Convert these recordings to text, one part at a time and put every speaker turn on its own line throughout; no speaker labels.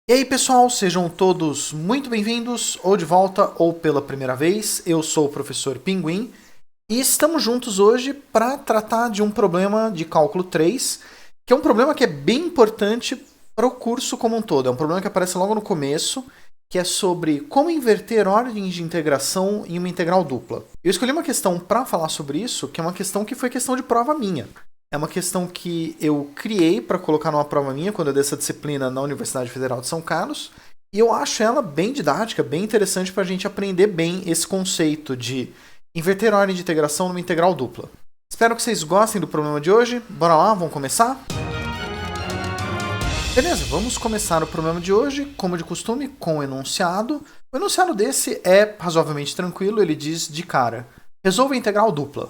E aí pessoal, sejam todos muito bem-vindos, ou de volta ou pela primeira vez. Eu sou o professor Pinguim e estamos juntos hoje para tratar de um problema de cálculo 3, que é um problema que é bem importante para o curso como um todo. É um problema que aparece logo no começo, que é sobre como inverter ordens de integração em uma integral dupla. Eu escolhi uma questão para falar sobre isso, que é uma questão que foi questão de prova minha. É uma questão que eu criei para colocar numa prova minha quando eu dei essa disciplina na Universidade Federal de São Carlos. E eu acho ela bem didática, bem interessante para a gente aprender bem esse conceito de inverter a ordem de integração numa integral dupla. Espero que vocês gostem do problema de hoje. Bora lá, vamos começar? Beleza, vamos começar o problema de hoje, como de costume, com o enunciado. O enunciado desse é razoavelmente tranquilo, ele diz de cara: resolva a integral dupla.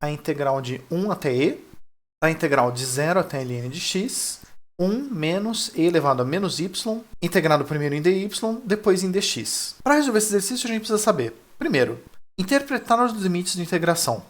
A integral de 1 até e, a integral de 0 até ln de x, 1 menos e elevado a menos y, integrado primeiro em dy, depois em dx. Para resolver esse exercício, a gente precisa saber, primeiro, interpretar os limites de integração.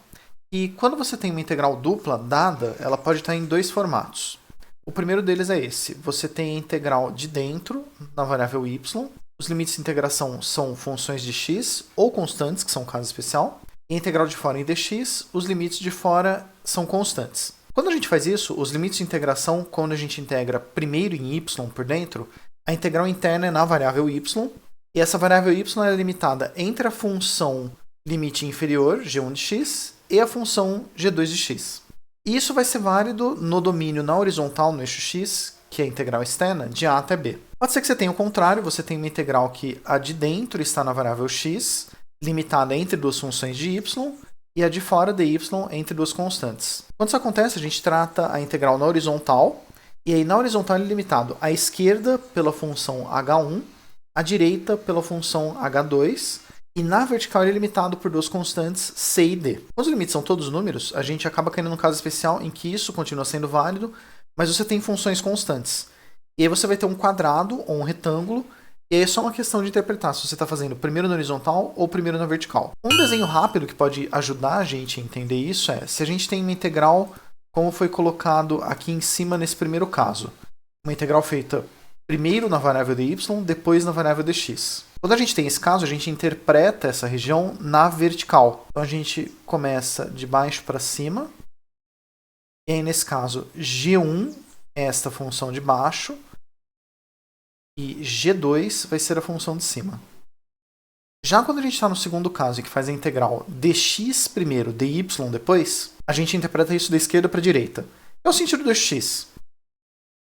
E quando você tem uma integral dupla dada, ela pode estar em dois formatos. O primeiro deles é esse. Você tem a integral de dentro, na variável y. Os limites de integração são funções de x ou constantes, que são um caso especial. E a integral de fora em dx, os limites de fora são constantes. Quando a gente faz isso, os limites de integração, quando a gente integra primeiro em y por dentro, a integral interna é na variável y, e essa variável y é limitada entre a função limite inferior, g1 de x, e a função g2 de x. E isso vai ser válido no domínio na horizontal, no eixo x, que é a integral externa, de a até b. Pode ser que você tenha o contrário, você tem uma integral que a de dentro está na variável x, limitada entre duas funções de y, e a de fora dy entre duas constantes. Quando isso acontece, a gente trata a integral na horizontal, e aí na horizontal ele é limitado à esquerda pela função h1, à direita pela função h2, e na vertical ele é limitado por duas constantes c e d. Quando os limites são todos números, a gente acaba caindo num caso especial em que isso continua sendo válido, mas você tem funções constantes. E aí você vai ter um quadrado ou um retângulo, e aí é só uma questão de interpretar se você está fazendo primeiro na horizontal ou primeiro na vertical. Um desenho rápido que pode ajudar a gente a entender isso é se a gente tem uma integral como foi colocado aqui em cima nesse primeiro caso. Uma integral feita primeiro na variável dy, depois na variável dx. Quando a gente tem esse caso, a gente interpreta essa região na vertical. Então a gente começa de baixo para cima. E aí nesse caso, g1 é esta função de baixo. E g2 vai ser a função de cima. Já quando a gente está no segundo caso, que faz a integral dx primeiro, dy depois, a gente interpreta isso da esquerda para a direita. É o sentido do x.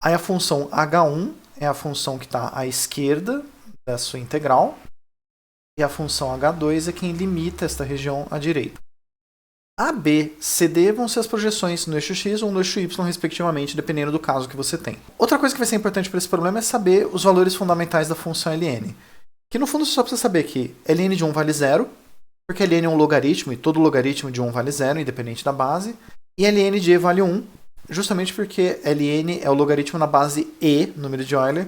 Aí a função h1 é a função que está à esquerda da sua integral, e a função h2 é quem limita esta região à direita. A, B, C, D vão ser as projeções no eixo x ou no eixo y, respectivamente, dependendo do caso que você tem. Outra coisa que vai ser importante para esse problema é saber os valores fundamentais da função ln. Que no fundo você só precisa saber que ln de 1 vale 0, porque ln é um logaritmo e todo logaritmo de 1 vale 0, independente da base, e ln de e vale 1, justamente porque ln é o logaritmo na base e, número de Euler,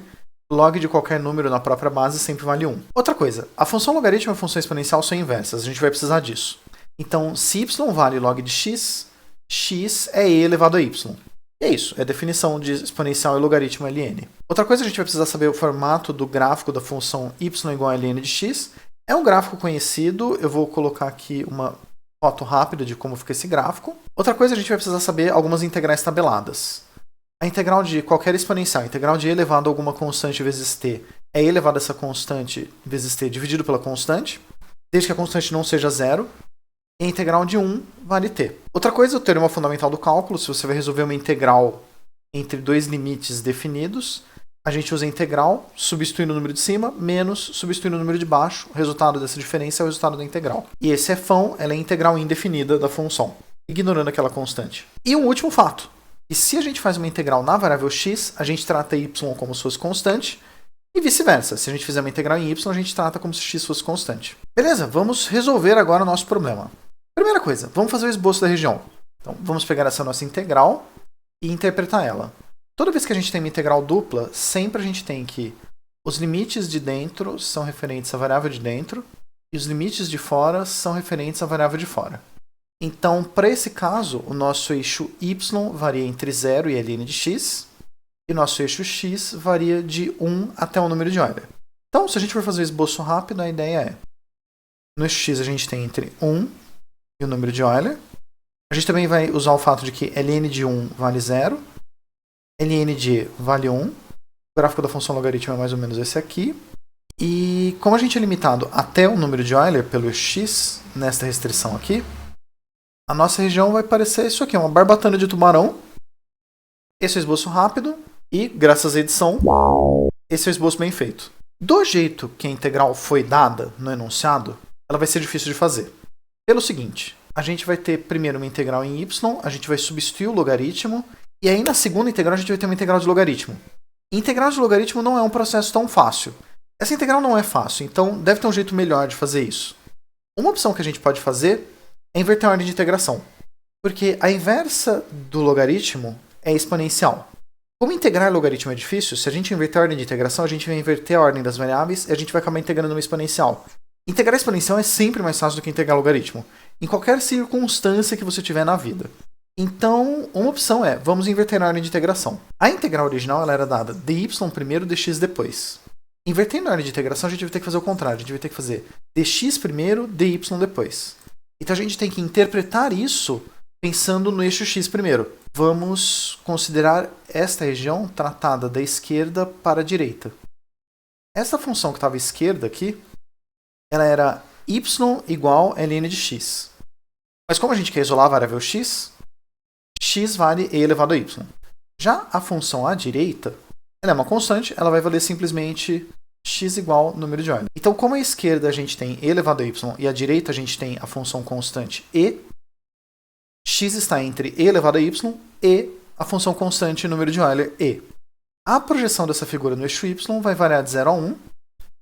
log de qualquer número na própria base sempre vale 1. Outra coisa, a função logaritmo e a função exponencial são inversas, a gente vai precisar disso. Então, se y vale log de x, x é e elevado a y. E é isso, é a definição de exponencial e logaritmo ln. Outra coisa, a gente vai precisar saber o formato do gráfico da função y igual a ln de x. É um gráfico conhecido, eu vou colocar aqui uma foto rápida de como fica esse gráfico. Outra coisa, a gente vai precisar saber algumas integrais tabeladas. A integral de qualquer exponencial, a integral de e elevado a alguma constante vezes t, é e elevado a essa constante vezes t dividido pela constante, desde que a constante não seja zero. E a integral de 1 vale t. Outra coisa, o teorema fundamental do cálculo, se você vai resolver uma integral entre dois limites definidos, a gente usa a integral, substituindo o número de cima, menos substituindo o número de baixo. O resultado dessa diferença é o resultado da integral. E esse fão, ela é a integral indefinida da função, ignorando aquela constante. E um último fato, que se a gente faz uma integral na variável x, a gente trata y como se fosse constante, e vice-versa. Se a gente fizer uma integral em y, a gente trata como se x fosse constante. Beleza, vamos resolver agora o nosso problema. Primeira coisa, vamos fazer o esboço da região. Então, vamos pegar essa nossa integral e interpretar ela. Toda vez que a gente tem uma integral dupla, sempre a gente tem que os limites de dentro são referentes à variável de dentro e os limites de fora são referentes à variável de fora. Então, para esse caso, o nosso eixo y varia entre 0 e ln de x, e nosso eixo x varia de 1 até o número de Euler. Então, se a gente for fazer o esboço rápido, a ideia é, no eixo x a gente tem entre 1 e o número de Euler. A gente também vai usar o fato de que ln de 1 vale 0, ln de vale 1, o gráfico da função logaritmo é mais ou menos esse aqui. E como a gente é limitado até o número de Euler pelo x, nesta restrição aqui, a nossa região vai parecer isso aqui, uma barbatana de tubarão. Esse é o esboço rápido e, graças à edição, esse é o esboço bem feito. Do jeito que a integral foi dada no enunciado, ela vai ser difícil de fazer. Pelo seguinte, a gente vai ter primeiro uma integral em y, a gente vai substituir o logaritmo, e aí na segunda integral a gente vai ter uma integral de logaritmo. E integral de logaritmo não é um processo tão fácil. Essa integral não é fácil, então deve ter um jeito melhor de fazer isso. Uma opção que a gente pode fazer é inverter a ordem de integração. Porque a inversa do logaritmo é exponencial. Como integrar logaritmo é difícil, se a gente inverter a ordem de integração, a gente vai inverter a ordem das variáveis e a gente vai acabar integrando uma exponencial. Integrar exponencial é sempre mais fácil do que integrar logaritmo, em qualquer circunstância que você tiver na vida. Então, uma opção é, vamos inverter a ordem de integração. A integral original ela era dada dy primeiro, dx depois. Invertendo a ordem de integração, a gente vai ter que fazer o contrário. A gente vai ter que fazer dx primeiro, dy depois. Então a gente tem que interpretar isso pensando no eixo x primeiro. Vamos considerar esta região tratada da esquerda para a direita. Essa função que estava à esquerda aqui, ela era y igual a ln de x. Mas como a gente quer isolar a variável x, x vale e elevado a y. Já a função à direita, ela é uma constante, ela vai valer simplesmente x igual ao número de Euler. Então, como à esquerda a gente tem e elevado a y e à direita a gente tem a função constante e, x está entre e elevado a y e a função constante número de Euler e. A projeção dessa figura no eixo y vai variar de 0 a 1,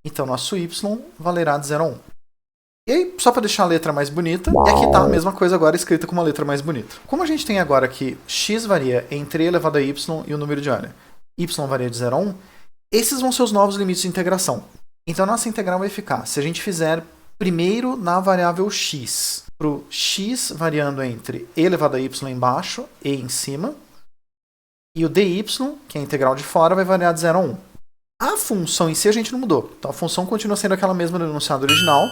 então nosso y valerá de 0 a 1. E aí, só para deixar a letra mais bonita, e aqui está a mesma coisa agora escrita com uma letra mais bonita. Como a gente tem agora que x varia entre e elevado a y e o número de Euler, y varia de 0 a 1, esses vão ser os novos limites de integração. Então, nossa integral vai ficar, se a gente fizer primeiro na variável x, para o x variando entre e elevado a y embaixo e em cima, e o dy, que é a integral de fora, vai variar de 0 a 1. A função em si a gente não mudou. Então, a função continua sendo aquela mesma no enunciado original,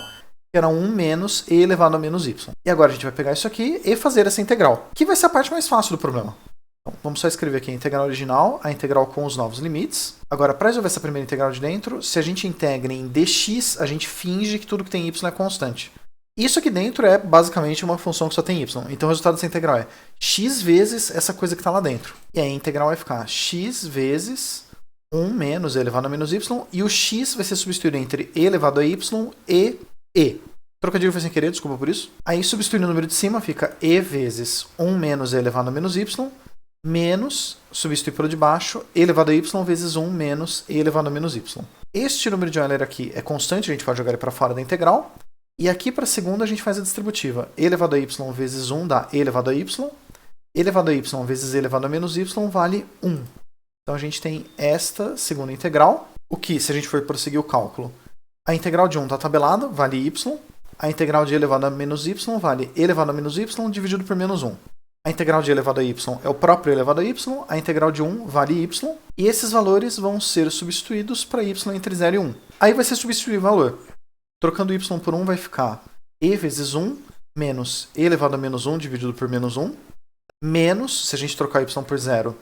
que era 1 menos e elevado a menos y. E agora a gente vai pegar isso aqui e fazer essa integral, que vai ser a parte mais fácil do problema. Então, vamos só escrever aqui a integral original, a integral com os novos limites. Agora, para resolver essa primeira integral de dentro, se a gente integra em dx, a gente finge que tudo que tem y é constante. Isso aqui dentro é basicamente uma função que só tem y. Então, o resultado dessa integral é x vezes essa coisa que está lá dentro. E aí a integral vai ficar x vezes 1 menos e elevado a menos y, e o x vai ser substituído entre e elevado a y e. Trocadilho foi sem querer, desculpa por isso. Aí, substituindo o número de cima, fica e vezes 1 menos e elevado a menos y, menos, substituir pelo de baixo, e elevado a y vezes 1 menos e elevado a menos y. Este número de Euler aqui é constante, a gente pode jogar ele para fora da integral. E aqui para a segunda a gente faz a distributiva. E elevado a y vezes 1 dá e elevado a y. E elevado a y vezes e elevado a menos y vale 1. Então a gente tem esta segunda integral, o que, se a gente for prosseguir o cálculo, a integral de 1 está tabelada, vale y. A integral de e elevado a menos y vale e elevado a menos y dividido por menos 1. A integral de e elevado a y é o próprio e elevado a y, a integral de 1 vale y, e esses valores vão ser substituídos para y entre 0 e 1. Aí vai ser substituir o valor. Trocando y por 1 vai ficar e vezes 1 menos e elevado a menos 1 dividido por menos 1, menos, se a gente trocar y por 0,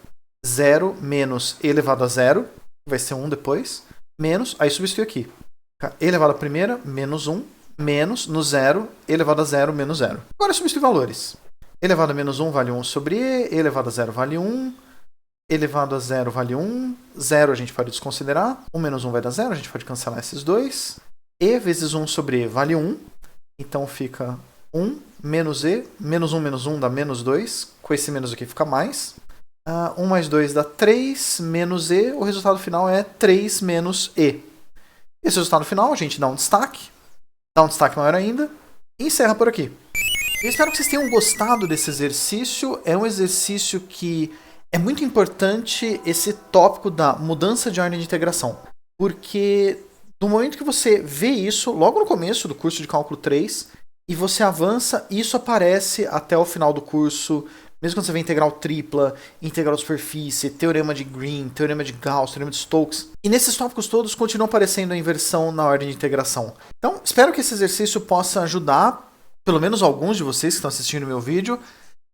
0 menos e elevado a 0, vai ser 1 depois, menos, aí substitui aqui. E elevado a primeira, menos 1, menos, no 0, e elevado a 0, menos 0. Agora substitui valores. E elevado a menos 1 vale 1 sobre e elevado a 0 vale 1, elevado a 0 vale 1, 0 a gente pode desconsiderar, 1 menos 1 vai dar 0, a gente pode cancelar esses dois. E vezes 1 sobre e vale 1, então fica 1 menos e, menos 1 dá menos 2, com esse menos aqui fica mais. 1 mais 2 dá 3, menos e, o resultado final é 3 menos e. Esse resultado final a gente dá um destaque maior ainda, e encerra por aqui. Eu espero que vocês tenham gostado desse exercício. É um exercício que é muito importante, esse tópico da mudança de ordem de integração. Porque no momento que você vê isso, logo no começo do curso de cálculo 3, e você avança, isso aparece até o final do curso Mesmo quando você vê integral tripla, integral de superfície, teorema de Green, teorema de Gauss, teorema de Stokes. E nesses tópicos todos continua aparecendo a inversão na ordem de integração. Então, espero que esse exercício possa ajudar, pelo menos alguns de vocês que estão assistindo o meu vídeo.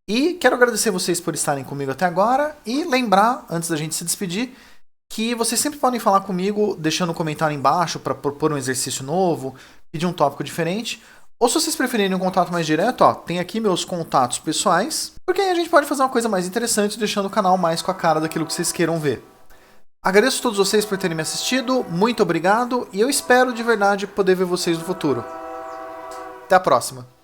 E quero agradecer vocês por estarem comigo até agora e lembrar, antes da gente se despedir, que vocês sempre podem falar comigo deixando um comentário embaixo para propor um exercício novo, pedir um tópico diferente. Ou se vocês preferirem um contato mais direto, ó, tem aqui meus contatos pessoais, porque aí a gente pode fazer uma coisa mais interessante, deixando o canal mais com a cara daquilo que vocês queiram ver. Agradeço a todos vocês por terem me assistido, muito obrigado, e eu espero de verdade poder ver vocês no futuro. Até a próxima!